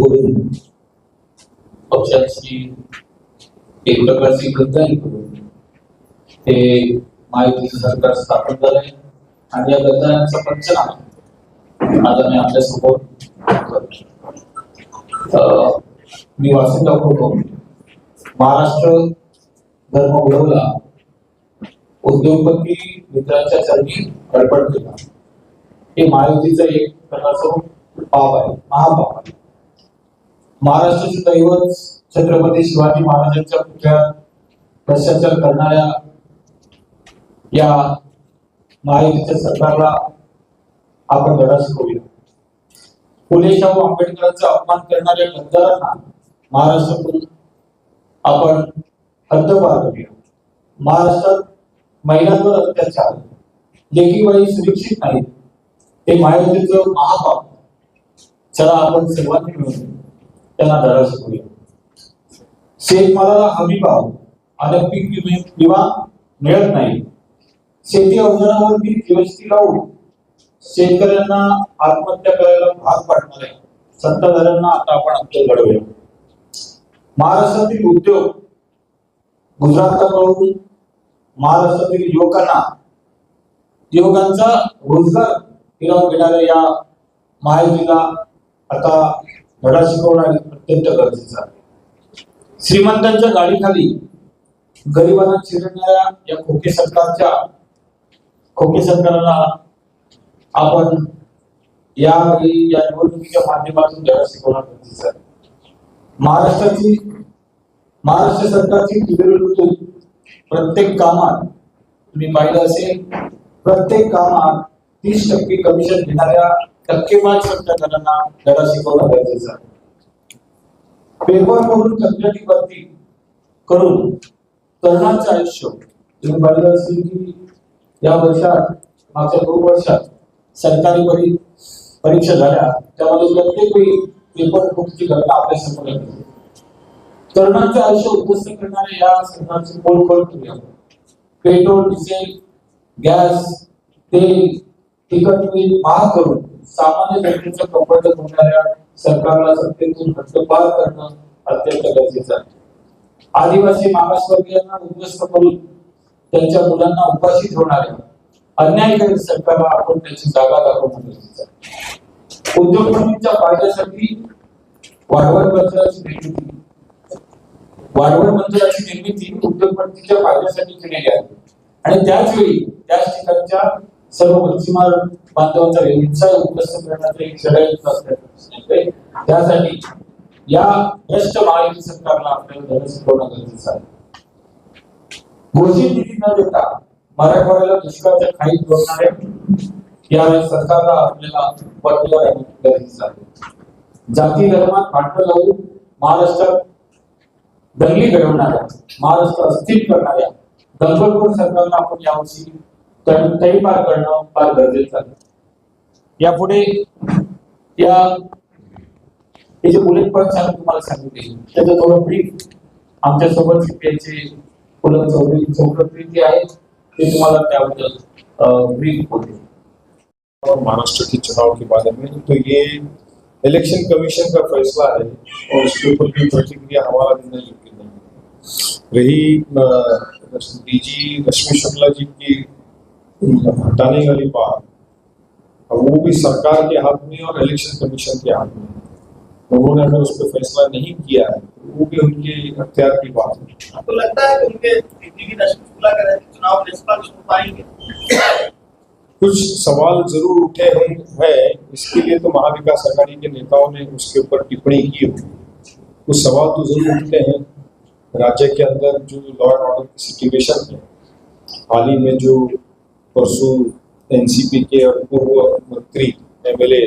करून पक्षाची एक प्रकारची गद्दारी करून हे महायुतीचं सरकार स्थापन झालंय आणि या गद्दारांचा पंचनामा आज आम्ही आपल्यासमोर करतो. मी वासुदेव होतो. महाराष्ट्र धर्म घडवला, उद्योगपती मित्राच्या चरणी अर्पण केला. हे महायुतीचं एक प्रकारचं पाप आहे, महापाप आहे. महाराष्ट्राचे दैवत छत्रपती शिवाजी महाराजांच्या पुतळ्यात भ्रष्टाचार करणाऱ्या या महायुतीच्या सरकारला आपण धडा शिकवूया. फुले शाहू आंबेडकरांचा अपमान करणाऱ्या गद्दारांना महाराष्ट्रातून आपण हद्दपार करूया. महाराष्ट्रात महिलांवर अत्याचार, लेकी बाई सुरक्षित नाहीत, ते महायुतीचं महापाप. चला आपण सर्वांनी मिळून त्यांना धडा शिकवूया. शेतमालाला हमी भाव आणि पीक विमा मिळत नाही. शेती अवजारावरती जीएसटी लावून शेतकऱ्यांना आत्महत्या करायला भाग पाडणाऱ्या सत्ताधाऱ्यांना आता आपण आपलं घडवूया. महाराष्ट्रातील उद्योग गुजरातकडून महाराष्ट्रातील युवकांचा रोजगार हिरावून घेणाऱ्या या महायुतीला आता धडा शिकवणं अत्यंत गरजेचं आहे. श्रीमंतांच्या गाडीखाली गरिबांना चिरडणाऱ्या या खोके सरकारला आपण यावेळी या निवडणुकीच्या माध्यमातून धडा शिकवणं गरजेचं आहे. महाराष्ट्र सरकारची ऋतू प्रत्येक कामात तुम्ही पाहिलं असेल, प्रत्येक कामात 30% कमिशन घेणाऱ्या टक्केवारी सत्ताधाऱ्यांना धडा शिकवणं गरजेचं आहे. पेपर करून कंत्राटी भरती करून तरुणांचं आयुष्य तुम्ही पाहिलं असेल की या वर्षात मागच्या 2 वर्षात सरकारी परीक्षा झाल्या, त्यामध्ये प्रत्येक वेळी पेपर फुटची घटना आपल्या समोर येते. तरुणांचं आयुष्य उद्ध्वस्त करणाऱ्या या सरकारची पोलखोल करूया. पेट्रोल, डिझेल, गॅस, तेल, तिखट मीठ महाग करून सामान्य जनतेचं कपड होणाऱ्या सरकारला सत्तेतून हद्दपार करणं अत्यंत गरजेचं आहे. आदिवासी मागासवर्गीयांना उद्ध्वस्त करून त्यांच्या मुलांना उपाशी ठेवणाऱ्या अन्यायकारी सरकारला आपण त्याची जागा दाखवणं गरजेचं आहे. उद्योगपतींच्या फायद्यासाठी वाढवण मंदिराची निर्मिती उद्योगपतींच्या फायद्यासाठी केलेली आहे आणि त्याच वेळी त्याच ठिकाणच्या सर्व मच्छीमार बांधवांचा व्यवसाय उद्ध्वस्त करण्याचा एक षडयंत्र असल्याचे त्यासाठी या भ्रष्ट महायुती सरकारला आपल्याला धडा शिकवणं गरजेचं आहे. घोषित निधी न देता मराठवाड्याला दुष्काळाच्या खाईत जोडणाऱ्या या सरकारला आपल्याला पटलं राहणं गरजेचं आहे. जाती धर्मात भांडण लावून महाराष्ट्रात दंगली घडवणाऱ्या, महाराष्ट्र अस्थिर करणाऱ्या दंगलखोर सरकारला आपण यावर्षी तडीपार करणं फार गरजेचं आहे. यापुढे हे जे बुलेट पॉईंट तुम्हाला सांगितले त्याचं थोडं ब्रीफ आमच्या सोबत सीपीआयचे पुलक चौकटी आहेत, ते तुम्हाला त्याबद्दल ब्रीफ होते. महाराष्ट्र के चुनाव के बारे में तो ये इलेक्शन कमीशन का फैसला है और उसके ऊपर कोई प्रतिक्रिया हमारा देना योग्य नहीं। रही डीजी रश्मि शुक्ला जी की हटाने वाली बात, वो भी सरकार के हाथ में और इलेक्शन कमीशन के हाथ में। उन्होंने अगर उस पर फैसला नहीं किया है तो वो भी उनके अख्तियार की बात है। आपको लगता है कि उनके डीजी रश्मि शुक्ला का चुनाव निष्पक्ष हो पाएंगे? कुछ सवाल जरूर उठे हैं, इसके लिए तो महाविकास अघाड़ी के नेताओं ने उसके ऊपर टिप्पणी की होगी। कुछ सवाल तो जरूर उठते हैं। राज्य के अंदर जो लॉ एंड ऑर्डर की सिचुएशन है, हाल ही में जो परसों एनसीपी के पूर्व मंत्री एमएलए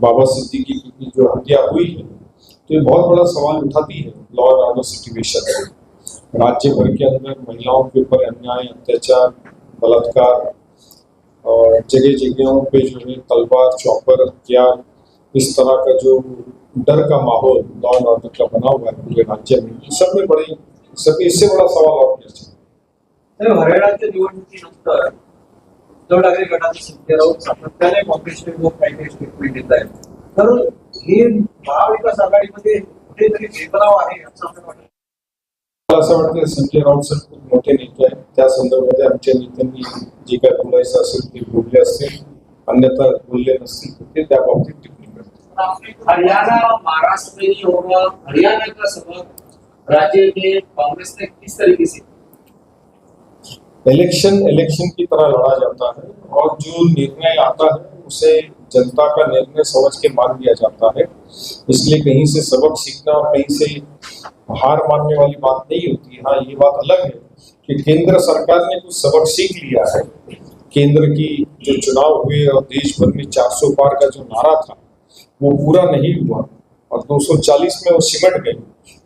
बाबा सिद्दीकी की जो हत्या हुई है, तो ये बहुत बड़ा सवाल उठाती है लॉ एंड ऑर्डर सिचुएशन से। राज्य भर के अंदर महिलाओं के ऊपर अन्याय, अत्याचार, बलात्कार और जगह जगहों पे जो है तलवार, चॉपर, हथियार, इस तरह का जो डर का माहौल लॉ एंड ऑर्डर का बना हुआ है पूरे राज्य में, सब में बड़ी इससे बड़ा सवाल और क्या चाहिए। हरियाणाच्या निवडणुकीनंतर उद्धव ठाकरे गटाचे संजय राऊत सातत्याने काँग्रेसचे लोक काही स्टेटमेंट देत आहेत, तर हे महाविकास आघाडीमध्ये कुठेतरी भेदभाव आहे असं आपल्याला वाटतं. मला असं वाटतं संजय राऊत सर खूप मोठे नेते आहेत. त्या संदर्भात आमच्या नेत्यांनी जे काय बोलायचं असेल ते बोलले असतील, अन्यथा बोलले नसतील तर ते त्या बाबतीत टिप्पणी करतील. हरियाणा महाराष्ट्र में नहीं होगा, हरियाणा का सबक राज्य में कांग्रेस ने किस तरीके से इलेक्शन की तरह लड़ा जाता है और जो निर्णय आता है उसे जनता का निर्णय समझ के मान लिया जाता है. इसलिए कहीं से सबक सीखना और कहीं से हार मानने वाली बात नहीं होती. हाँ, ये बात अलग है कि केंद्र सरकार ने कुछ सबक सीख लिया है. केंद्र की जो चुनाव हुए और देश भर में 400 पार का जो नारा था वो पूरा नहीं हुआ और 240 में वो सिमट गए.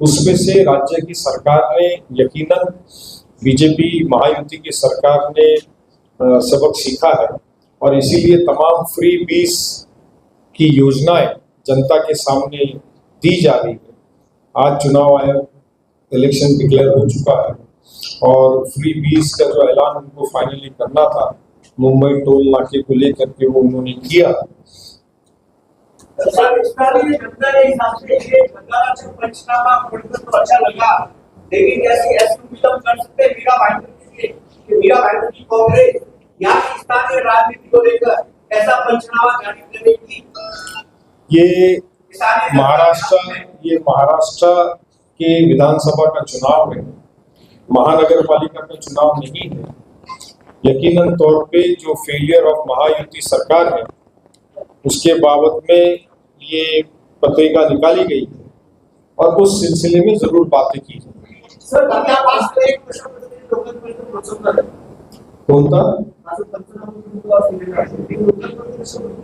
उसमें से राज्य की सरकार ने यकीनन बीजेपी महायुति की सरकार ने सबक सीखा है और इसीलिए तमाम फ्री बीस की योजनाएं जनता के सामने दी जा रही है. आज चुनाव आयोग इलेक्शन डिक्लेयर हो चुका है और फ्री बीस का जो ऐलान उनको फाइनली करना था मुंबई टोल नाके को लेकर के वो उन्होंने किया. सर, इसका भी जनता के हिसाब से ये नकारात्मक पंचनामा पढ़कर तो अच्छा लगा, लेकिन कैसे ऐसे हम कर सकते हैं मीरा भाईंदर के लिए कि मीरा भाईंदर की कांग्रेस यहाँ की स्थानीय राजनीति को लेकर ऐसा पंचनामा जारी करने की ये महाराष्ट्र के विधानसभा का चुनाव है, महानगर पालिका का चुनाव नहीं है. यकीनन तौर पे जो फेलियर ऑफ महायुति सरकार है उसके बाबत में ये पत्रिका निकाली गई है और उस सिलसिले में जरूर बातें की जाएंगी. सर, आपके पास तो एक प्रश्न कोणता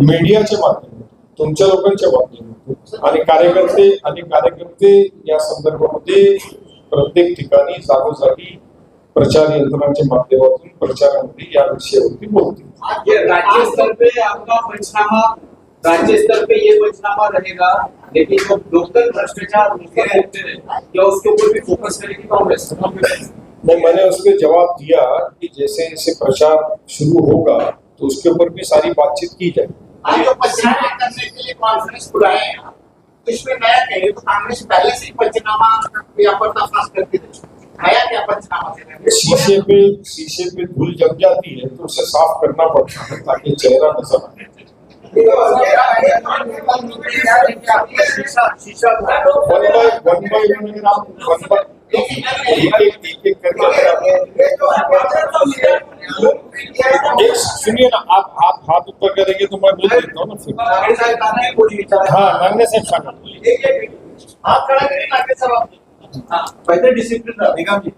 मीडियाच्या माध्यमातून तुमच्या लोकांच्या माध्यमातून आणि कार्यकर्ते या संदर्भामध्ये प्रत्येक ठिकाणी जागोजागी प्रचार यंत्रणांच्या माध्यमातून प्रचारामध्ये या विषयावरती बोलतील. राज्य स्तर पे आपका पंचनामा, राज्य स्तर पे ये पंचनामा रहेगा, लेकिन जो लोकल भ्रष्टाचार होते हैं क्या उसके ऊपर भी फोकस करेगी कांग्रेस? नहीं, मैंने उसके जवाब दिया कि जैसे जैसे प्रचार शुरू होगा तो उसके ऊपर भी सारी बातचीत की जाएगी. आज जो पंचनामा करने के लिए कॉन्फ्रेंस बुलाए हैं, तो इसमें नया कहें तो कांग्रेस पहले से ही पंचनामा या पर्दाफाश करती रही, नया क्या पंचनामा करेंगे? शीशे पे धूल जम जाती है तो उसे साफ करना पड़ता है ताकि चेहरा नजर आए. एक सुनिए ना, आप हाथ ऊपर करेंगे तो मैं बोल देता हूँ ना फिर. हाँ, नांगणे साहेब सांगा. हात खड़ा करें नागरे साहेब, पहिले डिसिप्लिन निगम जी.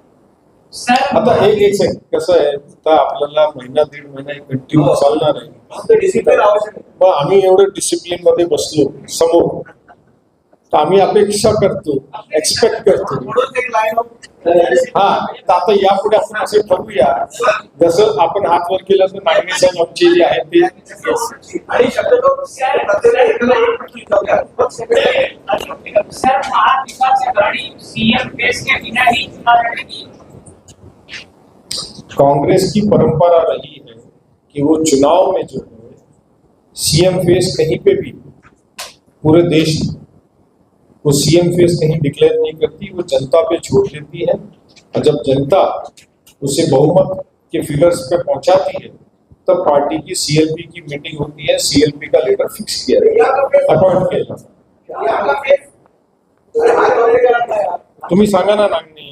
आता एक सेकंड कसं आहे, आता आपल्याला महिना दीड महिना कंटिन्यू चालणार आहे. डिसिप्लिन आवश्यक आहे. मग आम्ही एवढं डिसिप्लिन मध्ये बसलो समोर तर आम्ही अपेक्षा करतो, एक्सपेक्ट करतो. म्हणून एक लाईन ऑफ हा, तर आता यापुढे आपण असं ठरवूया जसं आपण हात वर केलं तर नागणे साहेब आमचे जे आहे ते आणि शब्दतो sir, Mahavikas Aghadi CM face के बिना ही चुनाव लड़ेगी. कांग्रेस की परंपरा रही है कि वो चुनाव में जो है सीएम फेस कहीं पे भी पूरे देश में वो सीएम फेस कहीं डिक्लेयर नहीं करती, वो जनता पे छोड़ देती है और जब जनता उसे बहुमत के फिगर्स पे पहुंचाती है तब पार्टी की सीएलपी की मीटिंग होती है, सीएलपी का लीडर फिक्स किया जाता है, अपॉइंट किया जाता है. तुम्ही सांगा ना नागणे.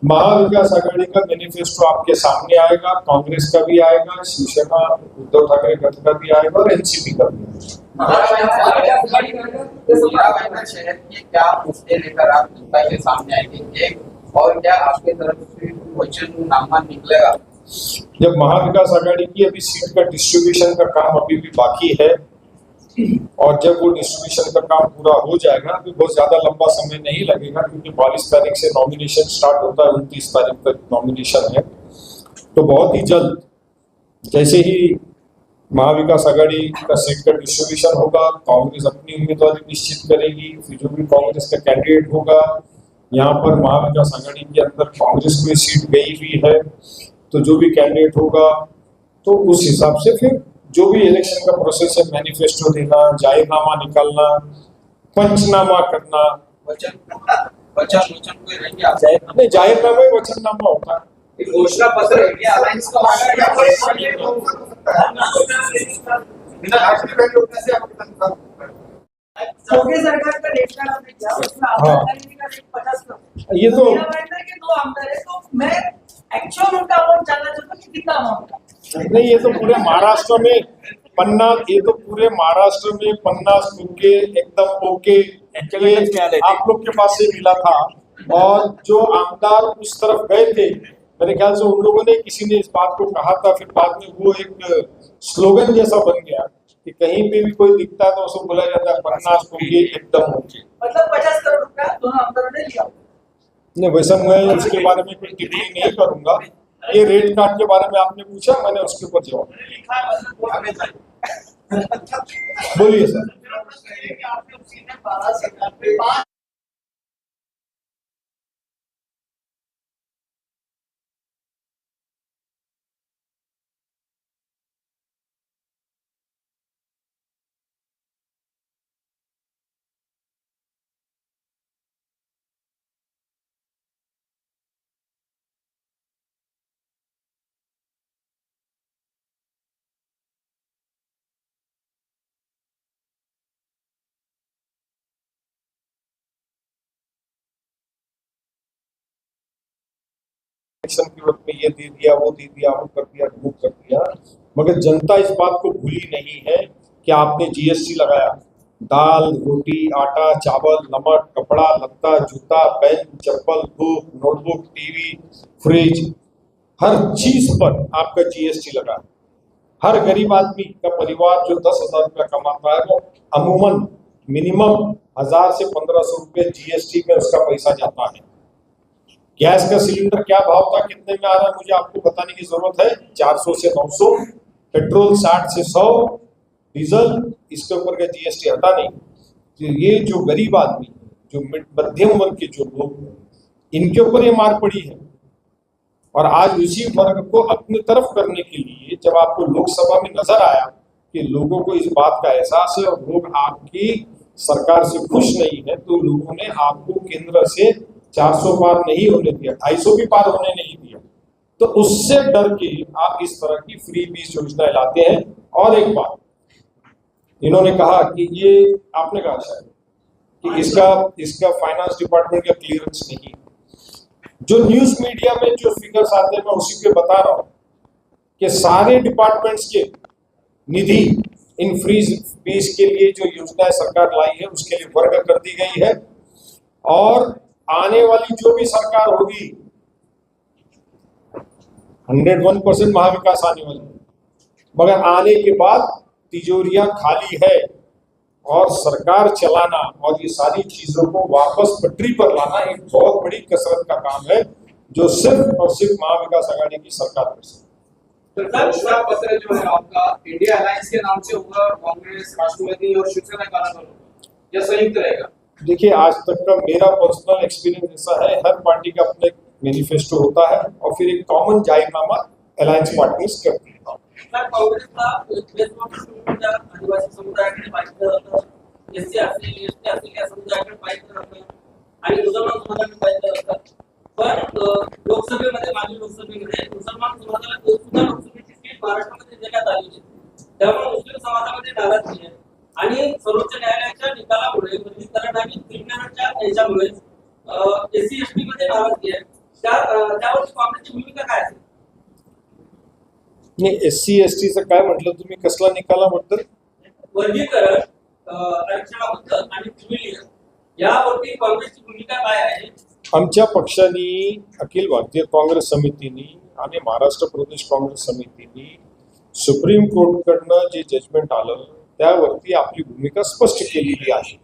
महाविकास आघाड़ी का मैनिफेस्टो आपके सामने आएगा, कांग्रेस का भी आएगा, शिवसेना उद्धव ठाकरे गठ का भी आएगा और एनसीपी का भी आएगा. शहर के क्या मुद्दे लेकर आप जनता के सामने आएंगे और क्या आपके तरफ से वचननामा निकलेगा? जब महाविकास आघाड़ी की अभी सीट का डिस्ट्रीब्यूशन का काम अभी भी बाकी है और जब वो डिस्ट्रीब्यूशन का काम पूरा हो जाएगा तो बहुत ज्यादा लंबा समय नहीं लगेगा क्योंकि 22 तारीख से नॉमिनेशन स्टार्ट होता है, 29 तारीख तक नॉमिनेशन है. तो बहुत ही जल्द जैसे ही महाविकास आघाड़ी का सीट का डिस्ट्रीब्यूशन होगा, कांग्रेस अपनी उम्मीदवारी निश्चित करेगी, फिर जो भी कांग्रेस का कैंडिडेट होगा, यहाँ पर महाविकास आघाड़ी के अंदर कांग्रेस को सीट गई हुई है, तो जो भी कैंडिडेट होगा तो उस हिसाब से फिर जो भी इलेक्शन का प्रोसेस है, मैनिफेस्टो देना, जाहिरनामा निकालना, पंचनामा करना, वचन कोई रहेंगे आप नहीं जाहिरनामा ही वचननामा होता है। एक घोषणा पत्र इंडिया अलायंस का योगी सरकार का नेशनल आपने किया उसमें हाँ। आमदार का रेट 50 ये तो मेरा मानना है कि 2 आमदार है तो मैं एक्चुअल उनका अमाउंट जानना चाहता हूँ कि कितना अमाउंट है। नहीं, ये तो पूरे महाराष्ट्र में 50 टुके एकदम ओके ये आप लोग के पास से मिला था। और जो आमदार उस तरफ गए थे, मेरे ख्याल से उन लोगों ने किसी ने इस बात को कहा था, फिर बाद में वो एक स्लोगन जैसा बन गया कि कहीं पे भी कोई दिखता है तो उसको बोला जाता है 50 टुके एकदम ओके। मतलब 50 करोड़ रुपया दोनों आमदारों ने लिया। नहीं, वैसा मैं उसके बारे में कोई टिप्पणी नहीं करूंगा। ये रेट कार्ड के बारे में आपने पूछा, मैंने उसके ऊपर जवाब बोलिए सर। इलेक्शन के वक्त में ये दे दिया, वो दे दिया, वो कर दिया, वो कर दिया, मगर जनता इस बात को भूली नहीं है कि आपने जीएसटी लगाया। दाल, रोटी, आटा, चावल, नमक, कपड़ा, लत्ता, जूता, पेन, चप्पल, बुक, नोटबुक, टीवी, फ्रिज, हर चीज पर आपका जीएसटी लगा। हर गरीब आदमी का परिवार जो 10,000 रुपया कमाता है वो अमूमन मिनिमम 1000 से 1500 रुपये जीएसटी में उसका पैसा जाता है। गैस का सिलेंडर क्या भाव था, कितने में आ रहा है, मुझे आपको बताने की जरूरत है? 400 से 900, पेट्रोल 60 से 100, डीजल, इसके ऊपर का जीएसटी हटा नहीं। तो ये जो गरीब आदमी, जो मध्यम वर्ग के जो लोग हैं, इनके ऊपर ये मार पड़ी है। और आज उसी वर्ग को अपनी तरफ करने के लिए जब आपको लोकसभा में नजर आया कि लोगों को इस बात का एहसास है और लोग आपकी सरकार से खुश नहीं है, तो लोगों ने आपको केंद्र से 400 पार नहीं होने दिया, 250 भी पार होने नहीं दिया। तो उससे डर के आप इस तरह की फ्री बीज योजना लाते हैं। और एक बात इन्होंने कहा कि ये आपने कहा शायद कि इसका फाइनेंस डिपार्टमेंट का क्लियरेंस नहीं। जो न्यूज मीडिया में जो फिगर्स आते हैं मैं उसी पे बता रहा हूं कि सारे डिपार्टमेंट्स के निधि इन फ्री बीज के लिए जो योजनाएं सरकार लाई है उसके लिए वर्ग कर दी गई है। और आने वाली जो भी सरकार होगी 101% महाविकास आने वाली, मगर आने के बाद तिजोरियां खाली है और सरकार चलाना और ये सारी चीजों को वापस पटरी पर लाना एक बहुत बड़ी कसरत का काम है जो सिर्फ और सिर्फ महाविकास आघाड़ी की सरकार कर सकती है। घोषणा पत्र जो है आपका इंडिया अलायंस के नाम से होगा, कांग्रेस, राष्ट्रवादी और शिवसेना का नाम होगा या संयुक्त रहेगा? देखिए, आज तक का मेरा पर्सनल एक्सपीरियंस ऐसा है, हर पार्टी का अपना एक मैनिफेस्टो होता है और फिर एक कॉमन जाहिरनामा अलायंस पार्टीज करती है। काँग्रेसला आदिवासी समुदायाकडे पाहिजे होतं, एससी असेल या समुदायाकडे पाहिजे होतं आणि मुसलमान समाजाकडे पाहिजे होतं। पण लोकसभेमध्ये मागील लोकसभेमध्ये मुसलमान समाजाला सुद्धा लोकसभेची सीट महाराष्ट्रामध्ये देण्यात आली आहे। त्यामुळे मुस्लिम समाजामध्ये नाराजगी आहे आणि सर्वोच्च न्यायालयाच्या निकालामुळे वर्गीकरण आणि क्रिमिनलच्या याच्यामुळे एससी एसटी मध्ये नाराजगी आहे। त्यावर काँग्रेसची भूमिका काय असेल? नाही, एससी एसटीचं काय म्हटलं तुम्ही, कसला निकालाबद्दल? वर्गीकरण आरक्षणाबद्दल आणि क्रिमिनल यावरती काँग्रेसची भूमिका काय आहे? आमच्या पक्षाने, अखिल भारतीय काँग्रेस समितीने आणि महाराष्ट्र प्रदेश काँग्रेस समितीने सुप्रीम कोर्टकडनं जे जजमेंट आलं त्यावरती आपली भूमिका स्पष्ट केलेली आहे।